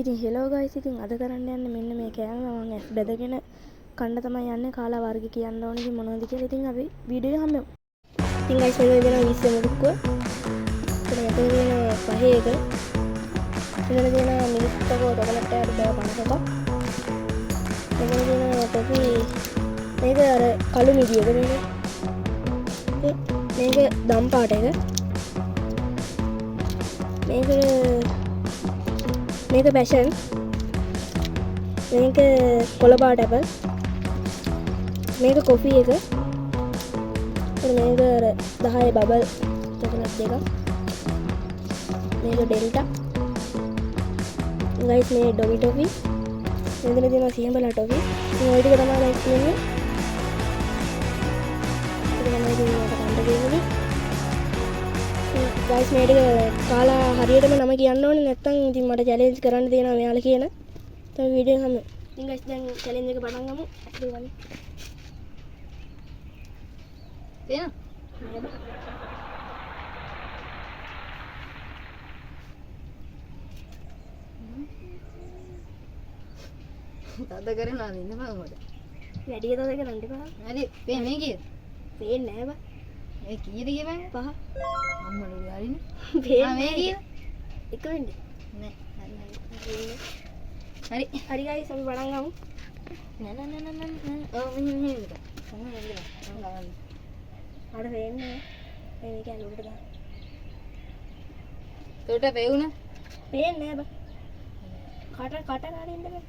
ඉතින් hello guys ඉතින් අද කරන්න යන්නේ මෙන්න මේ කෑම මම ඇස් බෙදගෙන කන්න තමයි යන්නේ කාලා වර්ග කියන්න ඕනේ ඉතින් මොනවද කියලා ඉතින් අපි වීඩියෝ එක හම්බෙමු. ඉතින් ගයිස් මෙන්න දෙනවා 20 මුරුක්කුව. ඉතින් මෙතන තියෙන පහේ එක. මෙතන තියෙන මිනිස්සුකෝ ඩොලර් එකකට බෑ 50ක. මෙතන තියෙන කොපි මේක අර කළු මිදියක මේක. මේක දම් පාට එක. මේක පැෂන් මේක කොළපාට ඇපල් මේක කොෆි එක මේක 10 බබල් චොකලට් දෙක මේක ඩෙල්ටා ගයිස් මේ ඩොමි ටොෆි මෙතන තියෙනවා සියඹලා ටොෆි ඉතින් ඔය ටික තමයි ගයිස් තියෙන්නේ ඒක තමයි ඉතින් මට කන්න දෙන්නේ ගයිස් මේ ටික කාලා හරියටම නම කියන්න ඕනේ නැත්නම් ඉතින් මට චැලෙන්ජ් කරන්න තියෙනවා මෙයාලා කියන තමයි වීඩියෝ එක හැම ඉතින් ගයිස් දැන් චැලෙන්ජ් එක පටන් ගමු අපිට ගන්න තේන තද කරනවා ඉන්න බං මට වැඩි තද කරන්න එපා හරි පේන්නේ කීයද පේන්නේ නැහැ බං ඒ කීයද කියපන් 5 අම්මලු හරිනේ මේ කීයද එක වෙන්නේ නෑ හරි හරි ගයිස් අපි පටන් ගමු නෑ ඔව් මෙහෙම එක තමයි ගන්න අර වෙන්නේ මේක ඇලුවට ගන්න උඩට වේුණා පේන්නේ නෑ බං කට ගන්න ඉන්න බෑ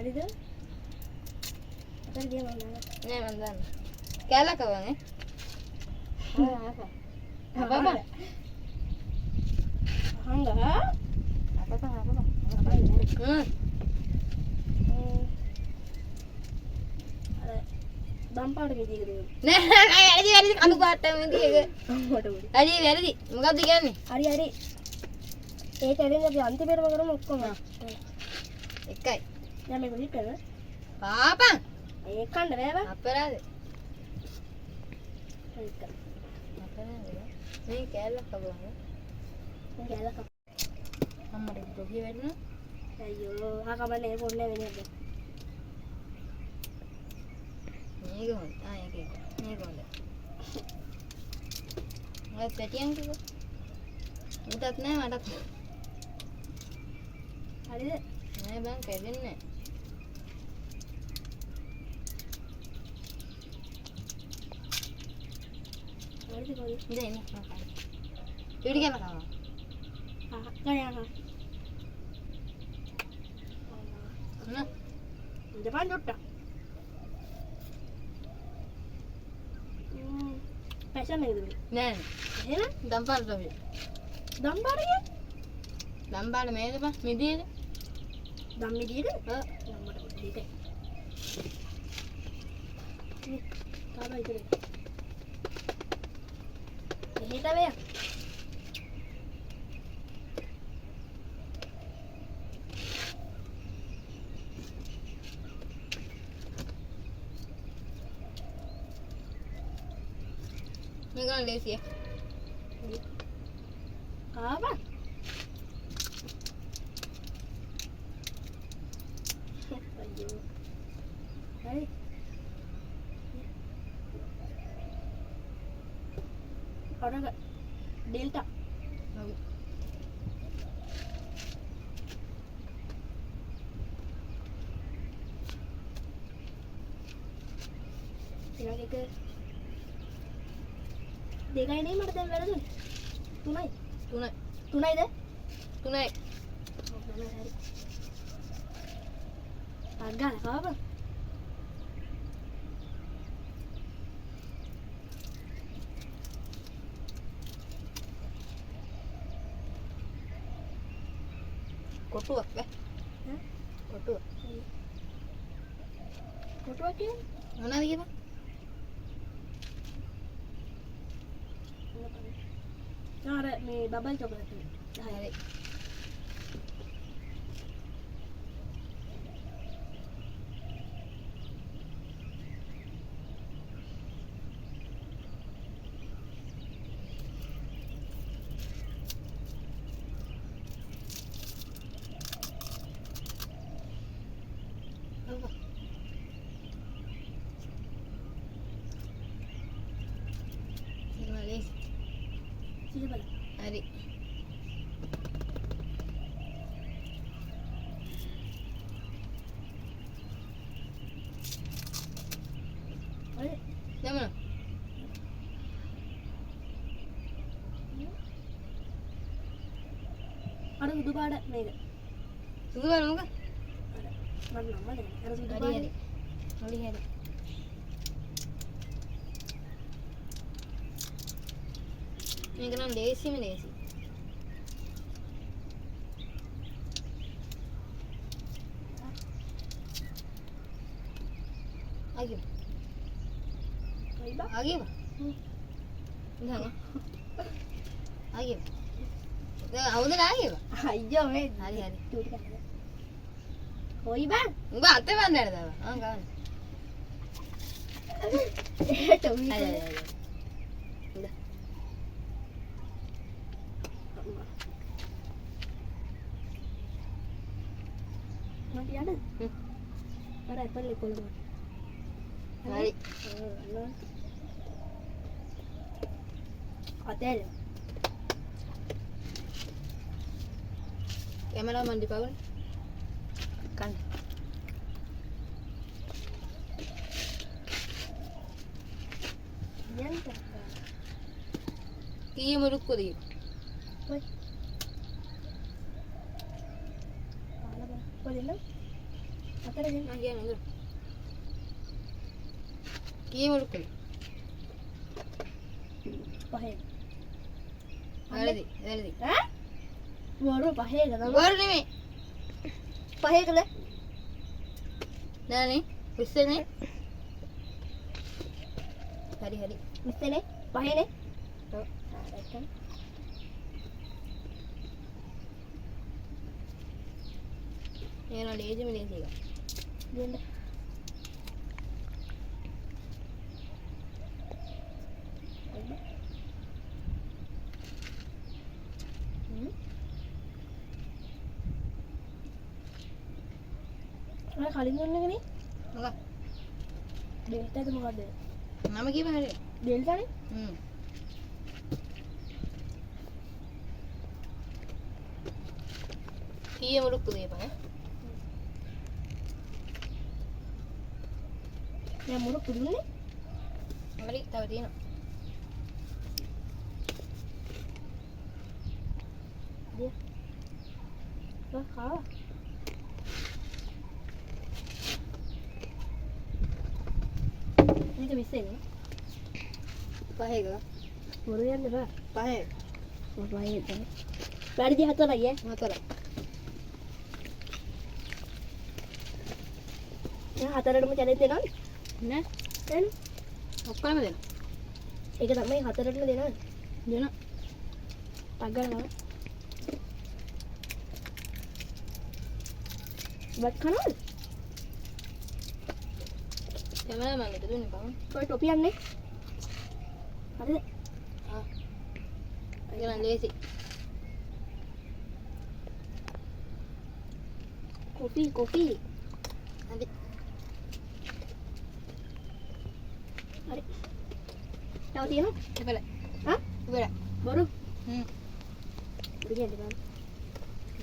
හරිද? අතන ගියා මම නෑ මම දන්න. කැලක වගේ. බබා. හංගා. අපත. අර දම්පාට විදිහට දෙන්න. නෑ වැඩි කළු පාට විදිහක. අම්මට උඩ. වැඩි. මොකක්ද කියන්නේ? හරි. ඒ චැලෙන්ජ් අපි අන්තිමේටම කරමු ඔක්කොම. එකයි. දැන් මේක හිටද? පාපන්. ඒක කන්න බෑ බං. අපරාධ. ඒක. අපරාධ. මේ කැලක් කපුවා. මේ කැලක් කප. අම්මට ගොවිය වෙන්න. අයියෝ, ආ කමන්නේ පොන්නේ වෙන්නේ. මේක හොඳ. මේක හොඳ. මම පැටියන් කිව්වා. උටත් නෑ මටත්. හරිද? නෑ බං කැදෙන්නේ නෑ. හරිද කොයි? ඉතින් එන්න මම. ඉවිඩි ගන්න කනවා. ගන්න. නෑ. දෙපන් ඩොට්ට. පැෂන් එකද? නෑ. එහෙනම් දම්පාර තමයි. දම්පාරිය? දම්පාර මේද බං මිදියේද? දම් මිදියේද? මට දෙකයි. තාම ඉතින්. එහෙට වේ. මේක ලේසිය. ආවා. Hey. Ada enggak? Delta. Lagi. Lagi ke. Dekai ini mata yang berada tuh. Tunai deh. Tunai. Agak apa? කොටුවක් ඈ කොටුව කියන්නේ මොනවද කියපන් නාර මේ බබල් චොකලට් 10 එමන. අර සුදු පාට මේක. සුදු පාට මොකක්? මම නම් මම අර සුදු හරි පාට. හරි. හරි හරි. මේක නම් ලේසිම ලේසි. ආගිය. අයිබා. ආගිය. ඉඳන්. ආගිය. දැන් අවුද ආගිය. අයියෝ මේ හරි හරි. චූටි කරන්න. කොයි බං? උඹ අතේ වන්දනද දාලා. ගන්න. ඒට උයි. හරි හරි හරි. ඉඳ. මට යන්න. අර ඇපල් එක කොල්ලම. හරි. අතේ කැමරා මන් දීපවනේ. කන්න. යන්න. කීය මුරුක්කෝ දී. කොයි? කොහෙන්ද? අතර දෙන්න. මං කියන්නේ නේද? කීය මුරුක්කෝ. පහේ. වැරදි. වැරදි. ඈ? වරු පහේද තමයි. වර නෙමෙයි. පහේකද? නෑනේ. විශ්සනේ. හරි හරි. මිස්තනේ පහේනේ. ඔව්. දැක්කම. ඒන ලේසිම ලේසි එක. දෙන්න. කලින් දුන්නකනේ මොකක්? ඩෙල්ටාද මොකද්ද? නම කීව හරි. ඩෙල්ටානේ? කීය මුරුක්කෝ දීපන් ඈ. මම මොන පුදුන්නේ? හරි තව තියෙනවා. දිය. කාවා. මේක විශ්සෙන්නේ. පහේක. මොරු යන්න බෑ. පහේ. මොකක් වගේ තමයි. වැඩි හතරයි ඈ. හතර. දැන් හතරටම චැලෙන්ජ් දෙනවද? නෑ. එන්න. ඔක්කොම දෙන්න. ඒක තමයි හතරටම දෙනවද? දෙන්න. ටක් ගන්නවා. වත් කනවද? කැමරා මන් එක දුන්නේ බං. ඔය ටොපි යන්නේ. හරිද? ආ. ඒක නම් ලේසි. කොපි. හරි. හරි. තව තියෙනවා? ඉවරයි. හා? ඉවරයි. බොරු. හ්ම්. දෙන්නේ බං.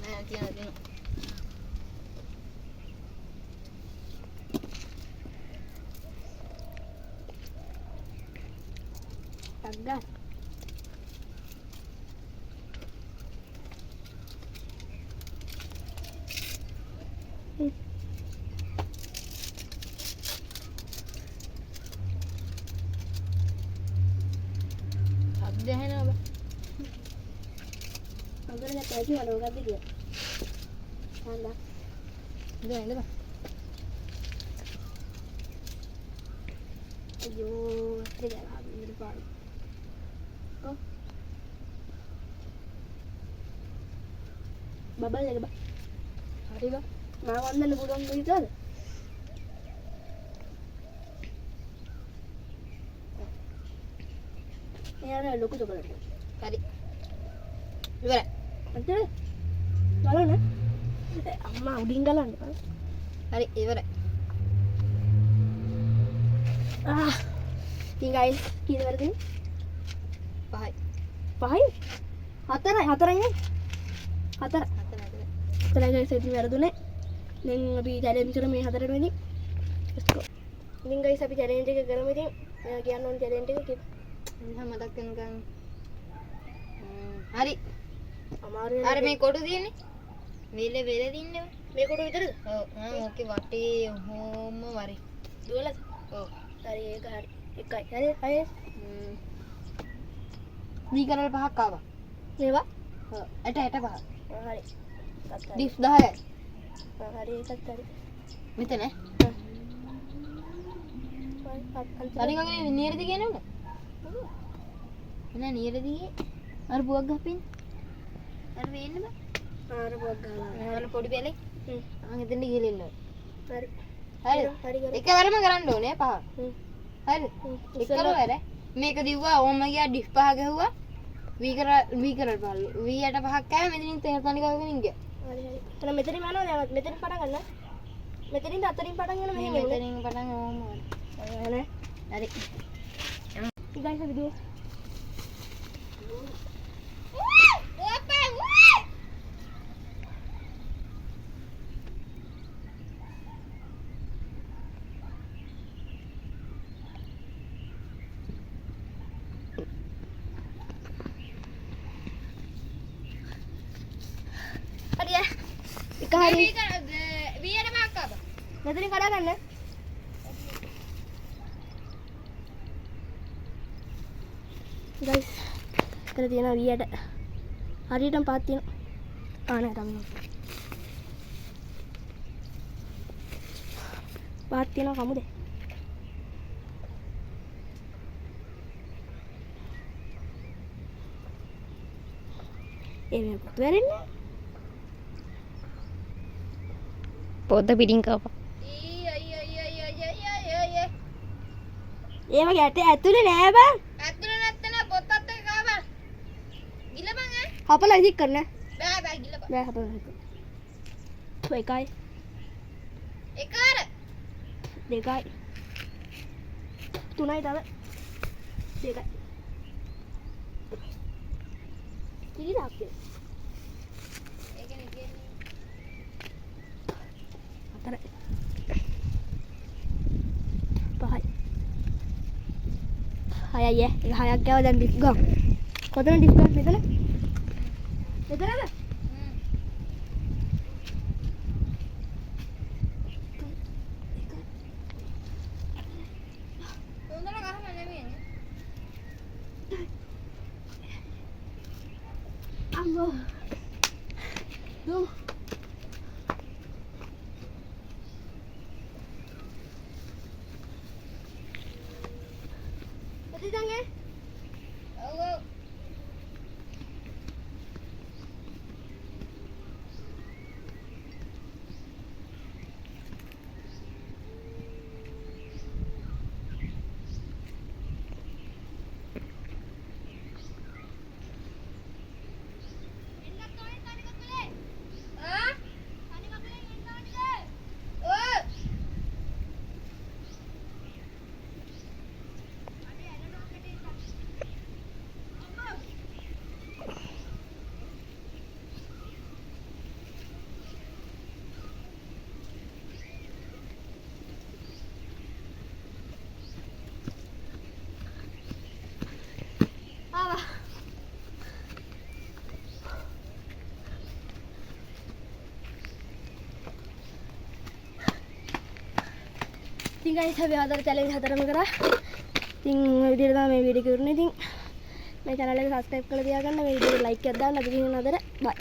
නෑ තියෙනවා. ටක් ගන්න. අද දැහැනවා බං. අඟුල නැත්නම් කිව්වද මොකක්ද කියලා? හාන්දා. ඉඳ බං. අයියෝ දෙගලා බින්දට පාඩු. කො බබල් එක බා. හරි බං. මම වන්දන්න පුළුවන් දෙයක්ද? එයාර ලොකු චොකලට්. හරි. ඉවරයි. අන්තර බලන්න. අම්මා උඩින් ගලන්න බං. හරි ඉවරයි. ඉතින් ගයිස් කීයද වැරදිනේ? 5යි. 5යි? 4යි නේ? 4. 4යි ගයිස් ඉතින් වැරදුනේ. දැන් අපි චැලෙන්ජ් කරමු මේ 4ට වෙනි. let's go. ඉතින් ගයිස් අපි චැලෙන්ජ් එක කරමු ඉතින්. මෙයා කියන්න ඕන චැලෙන්ජ් එක කිව්ව. මම මතක් වෙනකන් හරි අමාරු අර මේ කොටු තියෙන්නේ වේල දින්නේ මේ කොට විතරද? ඔව් ඕකේ වටේ හොම වරි දුවලද? ඔව් හරි ඒක හරි. එකයි. හරි අය දී කරල් පහක් ආවා මේවා ඔව් 65 හරි. ඩිෆ් 10යි හරි ඒකත් හරි. මෙතන හරි හරි නියරදි කියනවද නෑ නියරදි අර බුවක් ගහපින් අර වෙන්න බෑ ආර පොක් ගහලා. අර පොඩි බැලේ මම එතෙන්ට ගිහලා ඉන්නවා හරි. හරි හරි හරි. එකවරම කරන්න ඕනේ පහ හරි එකවර මේක දිව්වා ඕම ගියා ඩිෆ් පහ ගැහුවා වී කරල් බලු වී 8 පහක් කෑ මෙතනින් තේ තනි ගාගෙන ගියා හරි හරි. එතන මෙතනින් යනවා නෑ මෙතනින් පටන් ගන්න. මෙතනින්ද අතරින් පටන් ගන්න මෙහෙම එන්නේ. මෙතනින් පටන් ඕම නේ. හරි guys video hadi ya එක හරි වී 8 පහක් ආවා මෙතනින් කඩා ගන්න. guys එතන තියෙනවා වියට හරියටම පාත් තියෙනවා. නෑ තමයි පාත් තියෙනවා කමුද? මේ පොත වැරෙන්නේ පොත පිටින් කපා ඒ වගේ ඇතුලේ නෑ බං. ඇතුළේ නැත්තන පොතත් එක්ක ආවා ගිලපන් ඈ හපලා ඉදික් කරන්න. බෑ ගිලපන් බෑ හපලා. එකයි එකවර දෙකයි තුනයි තව දෙකයි කිරි දාක්කේ ඒකනේ කියන්නේ හතරයි පහයි හයයි ඒක හයක් ගාව දැන් ඩිස් ගම් කොතන ඩිස් ගම් මෙතනද හොඳට ගහන්න නෙමෙයි අම්මෝ දුම් එදිදන්ගේ ඔව් ඔව් ඉතින් guys අපි ආදර challenge හතරම කරා. ඉතින් මේ විදිහට තමයි මේ වීඩියෝ එක කරන්නේ. ඉතින් මේ channel එක subscribe කරලා තියාගන්න. මේ වීඩියෝ එක like එකක් දාන්න. අපි කියන අතර bye.